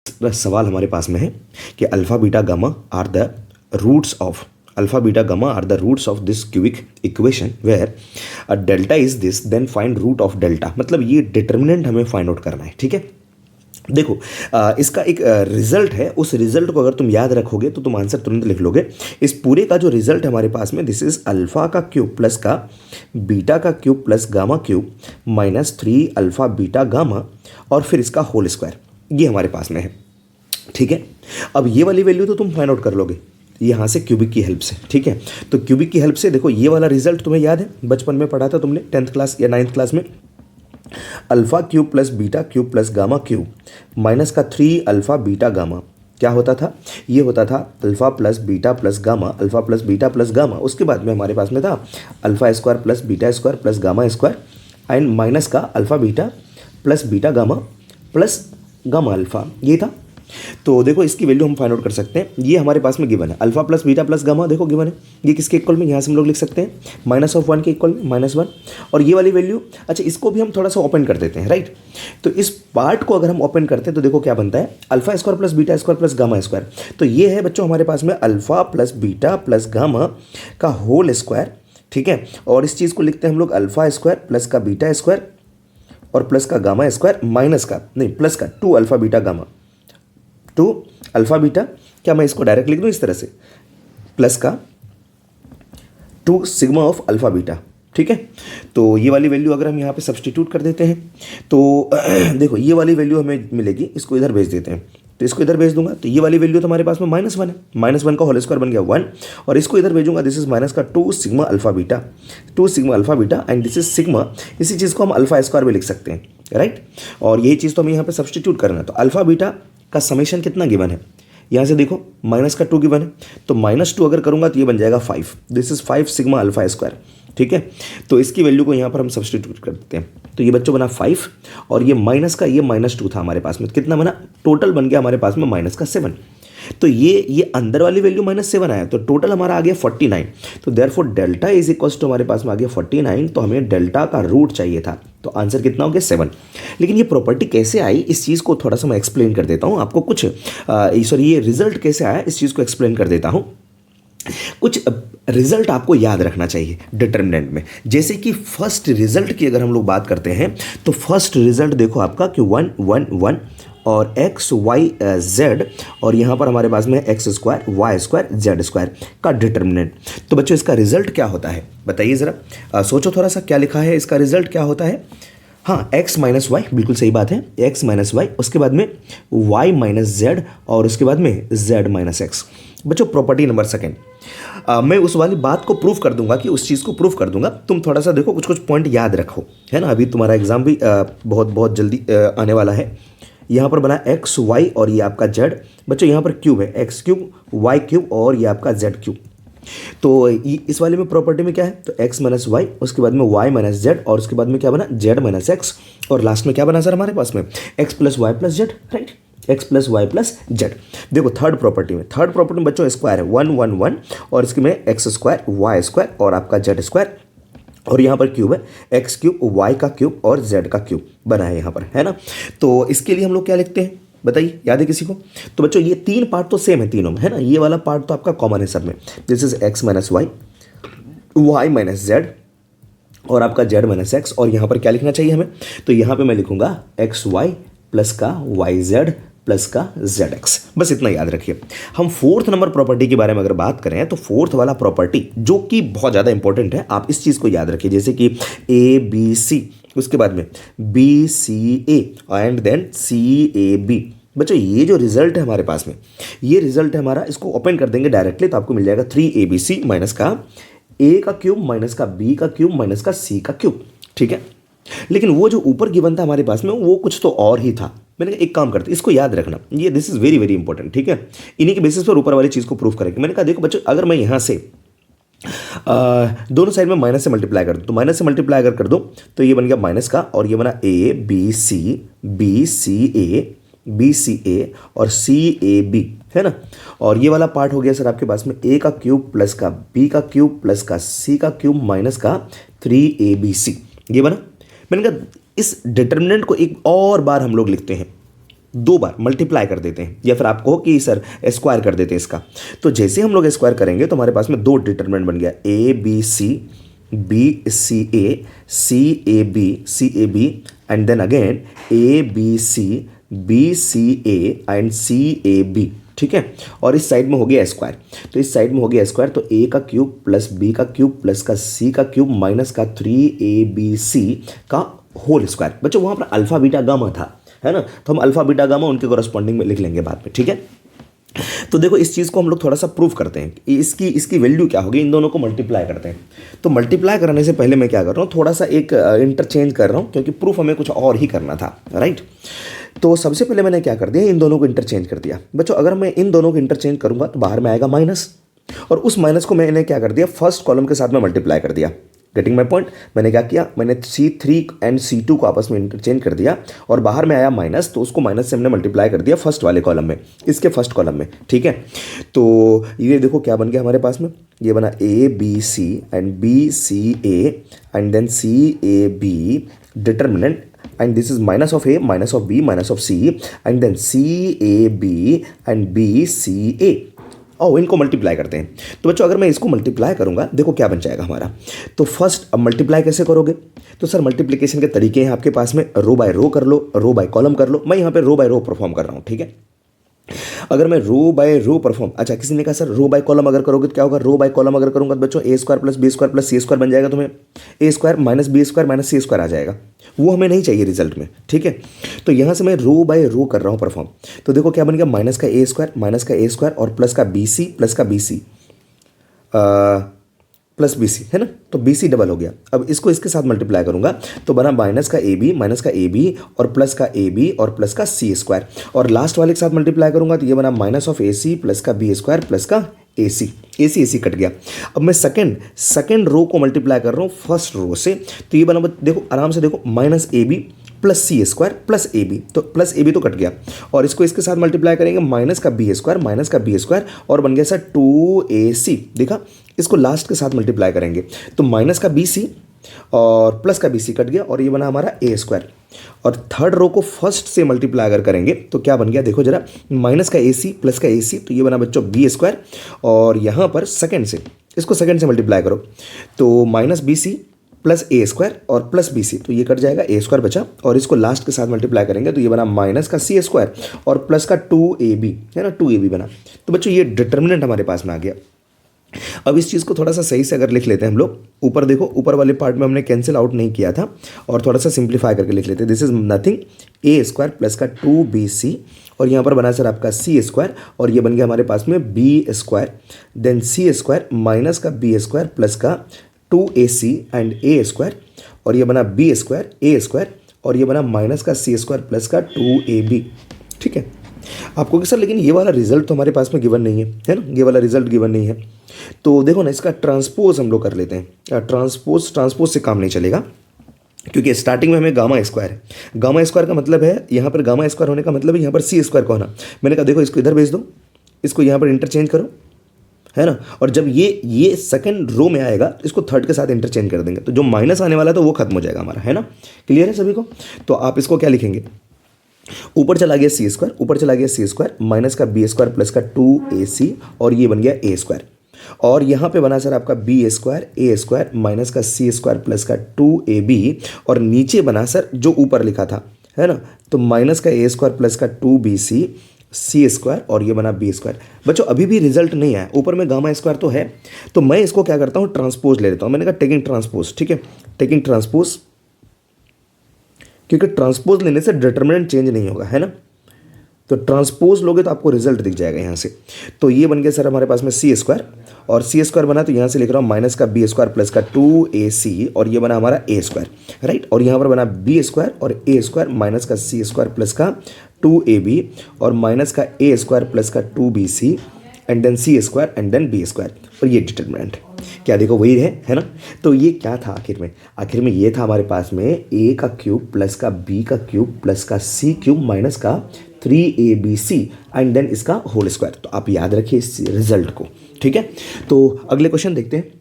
सवाल हमारे पास में है कि alpha beta gamma are the roots of this cubic equation where delta is this then find root of delta. मतलब ये डिटर्मिनेंट हमें फाइंड आउट करना है। ठीक है, देखो इसका एक रिजल्ट है, उस रिजल्ट को अगर तुम याद रखोगे तो तुम आंसर तुरंत लिख लोगे। इस पूरे का जो रिजल्ट है हमारे पास में, दिस इज अल्फा का क्यूब प्लस का बीटा का cube plus gamma cube minus 3 alpha beta gamma और फिर इसका होल स्क्वायर, ये हमारे पास में है। ठीक है, अब ये वाली वैल्यू तो तुम फाइंड आउट कर लोगे यहाँ से क्यूबिक की हेल्प से। ठीक है, तो क्यूबिक की हेल्प से देखो ये वाला रिजल्ट तुम्हें याद है, बचपन में पढ़ा था तुमने 10th क्लास या 9th क्लास में। Alpha cube plus beta cube plus gamma cube minus का 3 अल्फा बीटा गामा क्या होता था, ये होता था alpha plus beta plus gamma, alpha plus beta plus gamma. उसके बाद में हमारे पास में था alpha square plus beta square plus gamma square and minus का alpha beta plus beta gamma plus gamma alpha, ये था। तो देखो इसकी वैल्यू हम फाइंड आउट कर सकते हैं। ये हमारे पास में गिवन है alpha plus beta plus gamma, देखो गिवन है, ये किसके इक्वल में, यहाँ से हम लोग लिख सकते हैं -1 के इक्वल में -1। और ये वाली वैल्यू, अच्छा इसको भी हम थोड़ा सा ओपन कर देते हैं, राइट। तो इस पार्ट को अगर हम ओपन करते हैं तो देखो क्या बनता है, alpha square plus beta square plus gamma square. तो ये है बच्चों हमारे पास में alpha plus beta plus gamma का होल स्क्वायर। ठीक है, और इस चीज़ को लिखते हैं हम लोग अल्फा स्क्वायर प्लस का बीटा स्क्वायर और प्लस का गामा स्क्वायर माइनस का नहीं प्लस का 2 alpha beta gamma 2 alpha beta, क्या मैं इसको डायरेक्ट लिख दूँ इस तरह से, प्लस का 2 सिग्मा ऑफ अल्फा बीटा। ठीक है, तो ये वाली वैल्यू अगर हम यहाँ पे सब्सटीट्यूट कर देते हैं तो देखो ये वाली वैल्यू हमें मिलेगी, इसको इधर भेज देते हैं, तो इसको इधर भेज दूंगा तो ये वाली वैल्यू तो हमारे पास में -1 है, -1 का होल स्क्वायर बन गया 1 और इसको इधर भेजूंगा, दिस इज माइनस का 2 sigma alpha beta, 2 sigma alpha beta and this is sigma, इसी चीज़ को हम अल्फा स्क्वायर भी लिख सकते हैं, राइट। और यही चीज़ तो हमें यहाँ पे सब्सटीट्यूट करना है। तो अल्फा बीटा का समेशन कितना गिवन है, यहाँ से देखो माइनस का 2 गिवन है, तो -2 अगर करूँगा तो ये बन जाएगा 5, this is 5 sigma alpha square. ठीक है, तो इसकी वैल्यू को यहाँ पर हम सब्सटीट्यूट कर देते हैं, तो ये बच्चों बना 5 और ये माइनस का, ये -2 था हमारे पास में, कितना बना, टोटल बन गया हमारे पास में माइनस का 7। तो ये अंदर वाली वैल्यू -7 आया, तो टोटल हमारा आ गया 49। तो therefore delta is equals to हमारे पास में आ गया 49, तो हमें डेल्टा का रूट चाहिए था, तो आंसर कितना हो गया 7। लेकिन ये प्रॉपर्टी कैसे आई, इस चीज़ को थोड़ा सा मैं एक्सप्लेन कर देता हूँ आपको, कुछ सॉरी ये रिजल्ट कैसे आया इस चीज़ को एक्सप्लेन कर देता हूँ। कुछ रिजल्ट आपको याद रखना चाहिए डिटर्मिनेंट में, जैसे कि फर्स्ट रिजल्ट की अगर हम लोग बात करते हैं तो फर्स्ट रिजल्ट देखो आपका कि 1 1 1 और x y z और यहाँ पर हमारे पास में x square y square z square का डिटर्मिनेंट। तो बच्चों इसका रिजल्ट क्या होता है बताइए ज़रा, सोचो थोड़ा सा क्या लिखा है, इसका रिजल्ट क्या होता है। हाँ, x माइनस वाई, बिल्कुल सही बात है, x माइनस वाई, उसके बाद में y माइनस जेड और उसके बाद में z माइनस एक्स। बच्चों प्रॉपर्टी नंबर सेकेंड, मैं उस वाली बात को प्रूफ कर दूंगा कि उस चीज़ को प्रूफ कर दूंगा, तुम थोड़ा सा देखो कुछ कुछ पॉइंट याद रखो, है ना। अभी तुम्हारा एग्जाम भी बहुत बहुत जल्दी आने वाला है। यहाँ पर बना एक्स वाई और ये आपका जेड, बच्चों यहाँ पर क्यूब है, एक्स क्यूब वाई क्यूब और ये आपका जेड क्यूब। तो इस वाले में प्रॉपर्टी में क्या है, तो x माइनस वाई, उसके बाद में y माइनस जेड और उसके बाद में क्या बना z माइनस एक्स और लास्ट में क्या बना सर हमारे पास में x plus y plus z, right, x plus y plus z. देखो थर्ड प्रॉपर्टी में बच्चों स्क्वायर है 1 1 1 और इसके में एक्स स्क्वायर वाई स्क्वायर और आपका जेड स्क्वायर और यहाँ पर क्यूब है एक्स क्यूब वाई का क्यूब और जेड का क्यूब बना है यहाँ पर, है ना। तो इसके लिए हम लोग क्या लिखते हैं बताइए, याद है किसी को। तो बच्चों ये 3 पार्ट तो सेम है तीनों में, है ना, ये वाला पार्ट तो आपका कॉमन है सब में, this is x minus y, y minus z और आपका जेड माइनस एक्स। और यहाँ पर क्या लिखना चाहिए हमें, तो यहाँ पे मैं लिखूंगा एक्स वाई प्लस का वाई जेड प्लस का जेड एक्स, बस इतना याद रखिए। हम 4th नंबर प्रॉपर्टी के बारे में अगर बात करें तो 4th वाला प्रॉपर्टी जो कि बहुत ज़्यादा इंपॉर्टेंट है, आप इस चीज़ को याद रखिए, जैसे कि ए बी सी, उसके बाद में B C A and then C A B. बच्चों ये जो रिजल्ट है हमारे पास में, ये रिजल्ट है हमारा, इसको ओपन कर देंगे डायरेक्टली तो आपको मिल जाएगा 3abc माइनस का ए का क्यूब माइनस का बी का क्यूब माइनस का सी का क्यूब। ठीक है, लेकिन वो जो ऊपर गिवन था हमारे पास में वो कुछ तो और ही था। मैंने कहा एक काम करते, इसको याद रखना, ये this is very very important. ठीक है, इन्हीं के बेसिस पर ऊपर वाली चीज़ को प्रूफ करेंगे। मैंने कहा देखो बच्चों अगर मैं यहाँ से दोनों साइड में माइनस से मल्टीप्लाई कर दूँ, तो माइनस से मल्टीप्लाई अगर कर दूँ तो ये बन गया माइनस का और ये बना ए बी सी ए और सी ए बी, है ना। और ये वाला पार्ट हो गया सर आपके पास में ए का क्यूब प्लस का बी का क्यूब प्लस का सी का क्यूब माइनस का 3abc, ये बना। मैंने कहा इस डिटर्मिनेंट को एक और बार हम लोग लिखते हैं, दो बार मल्टीप्लाई कर देते हैं, या फिर आप कहो कि सर स्क्वायर कर देते हैं इसका। तो जैसे हम लोग स्क्वायर करेंगे तो हमारे पास में दो डिटरमिनेंट बन गया, A B C, B C A B and then again A B C A and C A B, ठीक है। और इस साइड में हो गया स्क्वायर, तो इस साइड में हो गया स्क्वायर, तो ए का क्यूब प्लस बी का क्यूब प्लस का सी का क्यूब माइनस का 3abc का होल स्क्वायर। बच्चों वहाँ पर अल्फा बीटा गामा था, है ना, तो हम अल्फा बीटा गामा उनके कोरस्पॉन्डिंग में लिख लेंगे बाद में, ठीक है। तो देखो इस चीज़ को हम लोग थोड़ा सा प्रूव करते हैं, इसकी वैल्यू क्या होगी, इन दोनों को मल्टीप्लाई करते हैं। तो मल्टीप्लाई करने से पहले मैं क्या कर रहा हूँ, थोड़ा सा एक इंटरचेंज कर रहा हूँ, क्योंकि प्रूफ हमें कुछ और ही करना था, राइट। तो सबसे पहले मैंने क्या कर दिया, इन दोनों को इंटरचेंज कर दिया। बच्चों अगर मैं इन दोनों को इंटरचेंज करूंगा तो बाहर में आएगा माइनस, और उस माइनस को मैंने क्या कर दिया, फर्स्ट कॉलम के साथ में मल्टीप्लाई कर दिया। Getting my point. मैंने क्या किया, मैंने C3 एंड C2 को आपस में इंटरचेंज कर दिया, और बाहर में आया माइनस, तो उसको माइनस से हमने मल्टीप्लाई कर दिया फर्स्ट वाले कॉलम में, इसके फर्स्ट कॉलम में, ठीक है। तो ये देखो क्या बन गया हमारे पास में, ये बना ABC and BCA and then CAB determinant, and this is minus of A, minus of B, minus of C, and then CAB and BCA। और इनको मल्टीप्लाई करते हैं। तो बच्चों अगर मैं इसको मल्टीप्लाई करूंगा, देखो क्या बन जाएगा हमारा। तो फर्स्ट अब मल्टीप्लाई कैसे करोगे, तो सर मल्टीप्लिकेशन के तरीके हैं आपके पास में, रो बाय रो कर लो, रो बाय कॉलम कर लो। मैं यहाँ पे रो बाय रो परफॉर्म कर रहा हूँ, ठीक है। अगर मैं रो बाय रो परफॉर्म, अच्छा किसी ने कहा सर रो बाय कॉलम अगर करोगे तो क्या होगा, रो बाय कॉलम अगर करूंगा तो बच्चों a square plus b square plus C square बन जाएगा, तुम्हें a square minus b square minus c square आ जाएगा, वो हमें नहीं चाहिए रिजल्ट में, ठीक है। तो यहाँ से मैं रो बाय रो कर रहा हूँ परफॉर्म। तो देखो क्या बन गया, माइनस का ए स्क्वायर और प्लस का B C plus B C, है ना, तो बी सी डबल हो गया। अब इसको इसके साथ मल्टीप्लाई करूंगा तो बना माइनस का ए बी और प्लस का ए बी और प्लस का सी स्क्वायर, और लास्ट वाले के साथ मल्टीप्लाई करूंगा तो ये बना minus of A C plus का बी स्क्वायर प्लस का ए सी कट गया। अब मैं सेकंड रो को मल्टीप्लाई कर रहा हूँ फर्स्ट रो से, तो ये बना, देखो आराम से देखो, minus A B plus C square plus A B, तो प्लस ए बी तो कट गया, और इसको इसके साथ मल्टीप्लाई करेंगे माइनस का बी स्क्वायर और बन गया सर 2ac। देखा, इसको लास्ट के साथ मल्टीप्लाई करेंगे तो माइनस का बी सी और प्लस का बी सी कट गया, और ये बना हमारा ए स्क्वायर। और थर्ड रो को फर्स्ट से मल्टीप्लाई अगर करेंगे तो क्या बन गया, देखो जरा, माइनस का ए सी प्लस का ए सी, तो ये बना बच्चों बी स्क्वायर, और यहाँ पर सेकंड से, इसको सेकंड से मल्टीप्लाई करो तो माइनस बी सी प्लस ए स्क्वायर और प्लस बी सी, तो ये कट जाएगा, ए स्क्वायर बचा, और इसको लास्ट के साथ मल्टीप्लाई करेंगे तो ये बना माइनस का सी स्क्वायर और प्लस का 2ab, है ना, 2ab बना। तो बच्चों ये डिटर्मिनेंट हमारे पास में आ गया। अब इस चीज़ को थोड़ा सा सही से अगर लिख लेते हैं हम लोग, ऊपर देखो, ऊपर वाले पार्ट में हमने कैंसिल आउट नहीं किया था, और थोड़ा सा सिंप्लीफाई करके लिख लेते हैं। This is nothing A square plus का 2bc, और यहाँ पर बना सर आपका सी स्क्वायर, और ये बन गया हमारे पास में B square, then C square minus का बी स्क्वायर प्लस का 2ac एंड ए स्क्वायर, और ये बना बी स्क्वायर ए स्क्वायर, और ये बना माइनस का सी स्क्वायर प्लस का 2ab, ठीक है। आपको कि सर लेकिन ये वाला रिजल्ट तो हमारे पास में गिवन नहीं है ना, ये वाला रिजल्ट गिवन नहीं है। तो देखो ना, इसका ट्रांसपोज हम लोग कर लेते हैं। ट्रांसपोज से काम नहीं चलेगा, क्योंकि स्टार्टिंग में हमें गामा स्क्वायर है, गामा स्क्वायर का मतलब है, यहाँ पर गामा स्क्वायर होने का मतलब है यहाँ पर सी स्क्वायर का होना। मैंने कहा देखो इसको इधर भेज दो, इसको यहाँ पर इंटरचेंज करो, है ना, और जब ये सेकंड रो में आएगा इसको थर्ड के साथ इंटरचेंज कर देंगे, तो जो माइनस आने वाला है तो वो खत्म हो जाएगा हमारा, है ना। क्लियर है सभी को। तो आप इसको क्या लिखेंगे, ऊपर चला गया सी स्क्वायर माइनस का बी स्क्वायर प्लस का 2ac, और ये बन गया ए स्क्वायर, और यहाँ पे बना सर आपका बी स्क्वायर ए स्क्वायर माइनस का सी स्क्वायर प्लस का 2ab, और नीचे बना सर जो ऊपर लिखा था, है ना, तो माइनस का ए स्क्वायर प्लस का 2bc सी स्क्वायर, और ये बना बी स्क्वायर। बच्चों अभी भी रिजल्ट नहीं आया, ऊपर में गामा स्क्वायर तो है, तो मैं इसको क्या करता हूँ, ट्रांसपोज ले लेता हूँ। मैंने कहा टेकिंग ट्रांसपोज, ठीक है, टेकिंग ट्रांसपोज, क्योंकि ट्रांसपोज लेने से डिटर्मिनेंट चेंज नहीं होगा, है ना। तो ट्रांसपोज लोगे तो आपको रिजल्ट दिख जाएगा यहाँ से। तो ये बन गया सर हमारे पास में सी स्क्वायर, और सी स्क्वायर बना तो यहाँ से लिख रहा हूँ माइनस का बी स्क्वायर प्लस का 2ac, और ये बना हमारा ए स्क्वायर, राइट, और यहाँ पर बना बी स्क्वायर और ए स्क्वायर माइनस का सी स्क्वायर प्लस का 2ab, और माइनस का ए स्क्वायर प्लस का 2bc and then C square and then B square, और ये डिटर्मिनेंट क्या देखो वही है ना। तो ये क्या था आखिर में ये था हमारे पास में ए का क्यूब प्लस का बी का क्यूब प्लस का सी क्यूब माइनस का 3abc एंड देन इसका होल स्क्वायर। तो आप याद रखिए इस रिजल्ट को, ठीक है। तो अगले क्वेश्चन देखते हैं।